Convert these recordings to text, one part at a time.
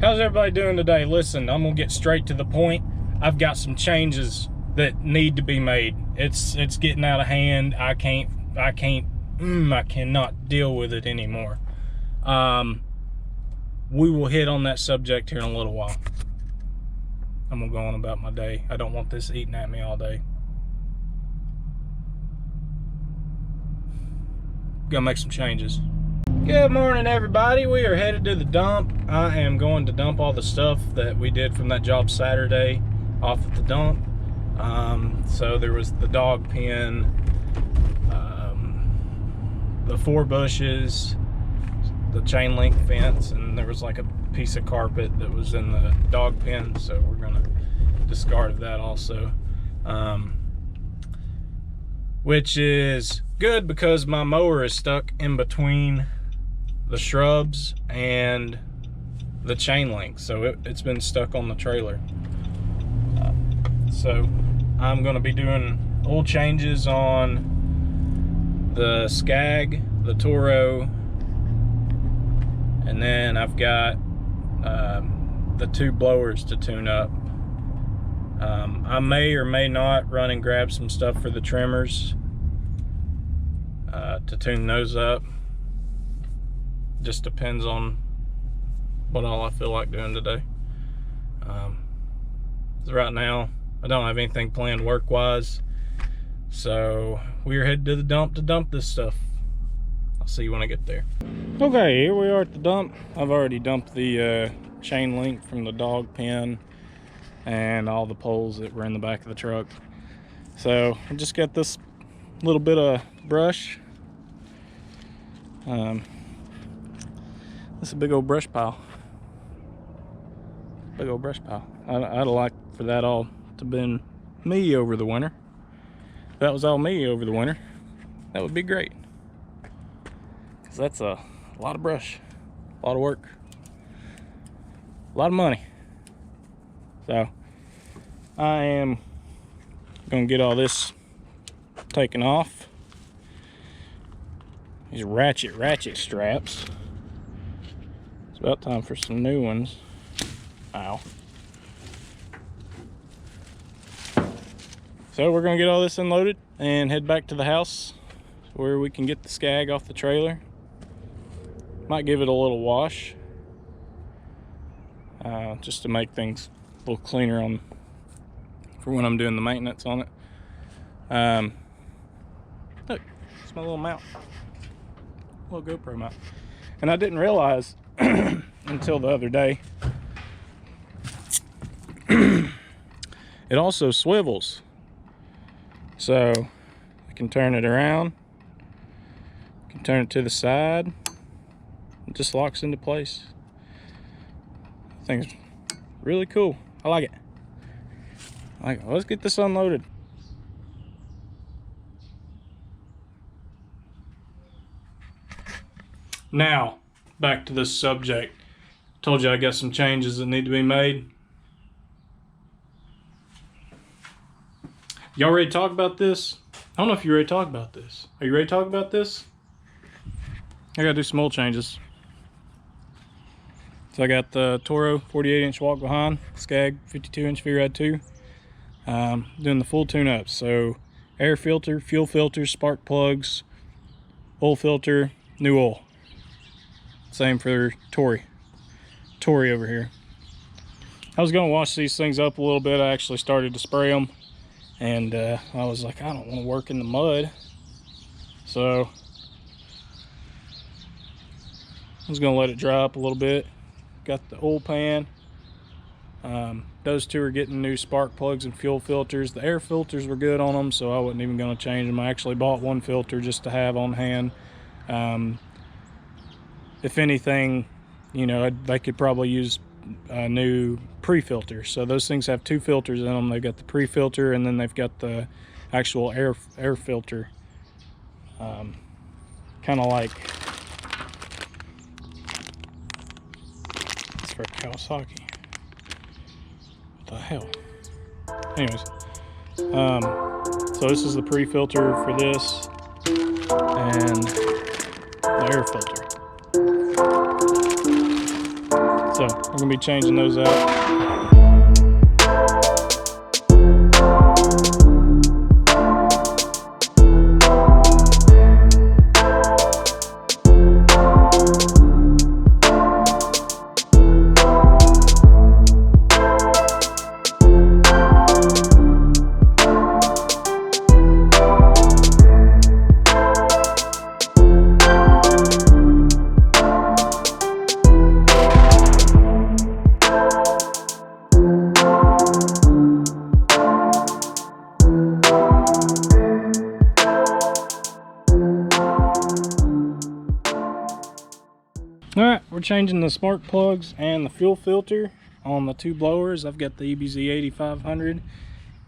How's everybody doing today? Listen, I'm gonna get straight to the point. I've got some changes that need to be made. It's getting out of hand. I cannot deal with it anymore. We will hit on that subject here in a little while. I'm gonna go on about my day. I don't want this eating at me all day. Gonna make some changes. Good morning, everybody. We are headed to the dump. I am going to dump all the stuff that we did from that job Saturday off at the dump. So there was the dog pen, the 4 bushes, the chain link fence, and there was like a piece of carpet that was in the dog pen, so we're gonna discard that also. Which is good because my mower is stuck in between the shrubs and the chain link, so it's been stuck on the trailer. So I'm going to be doing oil changes on the Skag, the Toro, and then I've got the 2 blowers to tune up. I may or may not run and grab some stuff for the trimmers to tune those up. Just depends on what all I feel like doing today. So right now I don't have anything planned work wise, so we're headed to the dump to dump this stuff. I'll see you when I get there. Okay, here we are at the dump. I've already dumped the chain link from the dog pen and all the poles that were in the back of the truck. So I just got this little bit of brush. This is a big old brush pile. Big old brush pile. I'd like for that all to been me over the winter. If that was all me over the winter, that would be great. Because that's a lot of brush, a lot of work, a lot of money. So I am gonna get all this taken off. These ratchet straps. It's about time for some new ones. Ow. So we're gonna get all this unloaded and head back to the house where we can get the Skag off the trailer. Might give it a little wash, just to make things a little cleaner for when I'm doing the maintenance on it. Look, it's my little mount, little GoPro mount. And I didn't realize until the other day, it also swivels. So I can turn it around, I can turn it to the side, it just locks into place. I think it's really cool. I like it. Let's get this unloaded. Now, back to this subject. Told you I got some changes that need to be made. Y'all ready to talk about this? I don't know if you're ready to talk about this. Are you ready to talk about this? I gotta do some oil changes. So I got the Toro 48-inch walk behind, Skag 52-inch VRAD 2. Doing the full tune-up. So air filter, fuel filter, spark plugs, oil filter, new oil. Same for Tory over here. I was gonna wash these things up a little bit. I actually started to spray them, and I was like, I don't want to work in the mud, so I was gonna let it dry up a little bit. Got the oil pan. Those 2 are getting new spark plugs and fuel filters. The air filters were good on them, so I wasn't even gonna change them. I actually bought 1 filter just to have on hand. If anything, you know, they could probably use a new pre-filter. So those things have 2 filters in them. They've got the pre-filter, and then they've got the actual air filter. Kind of like, it's for Kawasaki. What the hell? Anyways, so this is the pre-filter for this, and the air filter. So So we're gonna be changing those out. Alright, we're changing the spark plugs and the fuel filter on the two blowers. I've got the EBZ 8500,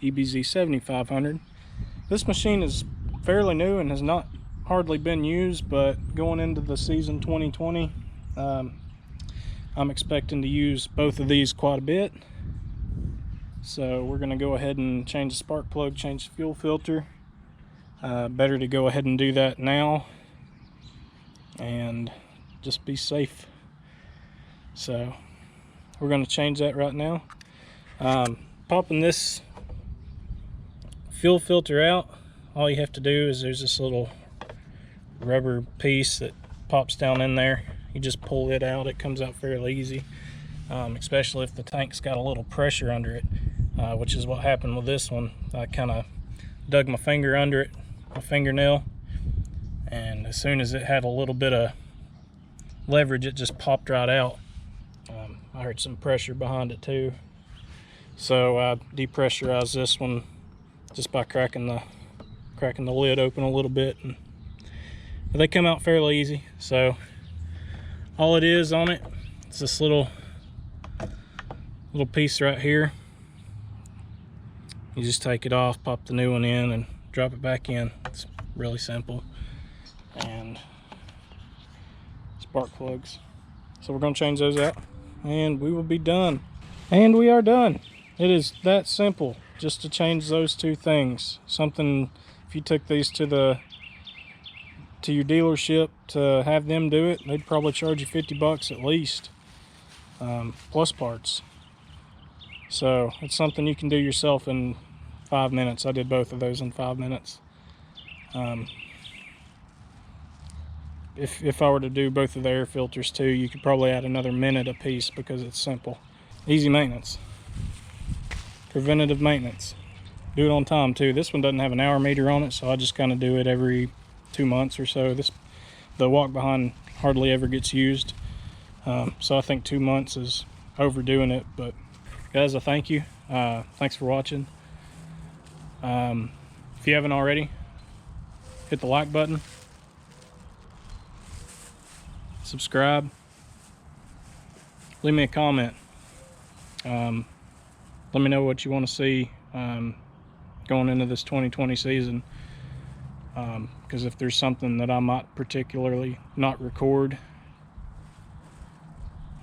EBZ 7500. This machine is fairly new and has not hardly been used, but going into the season 2020, I'm expecting to use both of these quite a bit. So we're going to go ahead and change the spark plug, change the fuel filter. Better to go ahead and do that now and just be safe. So we're going to change that right now. Popping this fuel filter out, all you have to do is there's this little rubber piece that pops down in there. You just pull it out, it comes out fairly easy, especially if the tank's got a little pressure under it, which is what happened with this one. I kind of dug my finger under it, my fingernail, and as soon as it had a little bit of leverage, it just popped right out. I heard some pressure behind it too, so I depressurized this one just by cracking the lid open a little bit, and they come out fairly easy. So all it is on it is this little piece right here. You just take it off, pop the new one in, and drop it back in. It's really simple. And spark plugs. So we're going to change those out and we will be done. And we are done. It is that simple just to change those two things. Something, if you took these to your dealership to have them do it, they'd probably charge you 50 bucks at least, plus parts. So it's something you can do yourself in 5 minutes. I did both of those in 5 minutes. If I were to do both of the air filters too, you could probably add another minute a piece because it's simple. Easy maintenance. Preventative maintenance. Do it on time too. This one doesn't have an hour meter on it, so I just kind of do it every 2 months or so. The walk behind hardly ever gets used. So I think 2 months is overdoing it. But guys, I thank you. Thanks for watching. If you haven't already, hit the like button. Subscribe, leave me a comment, let me know what you want to see going into this 2020 season, because if there's something that I might particularly not record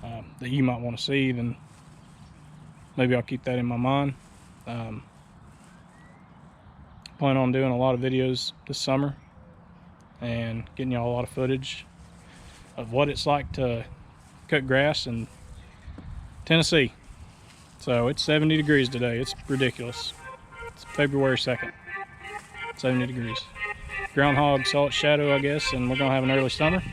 that you might want to see, then maybe I'll keep that in my mind. Plan on doing a lot of videos this summer and getting y'all a lot of footage of what it's like to cut grass in Tennessee. So it's 70 degrees today. It's ridiculous. It's February 2nd. 70 degrees. Groundhog saw its shadow, I guess, and we're gonna have an early summer.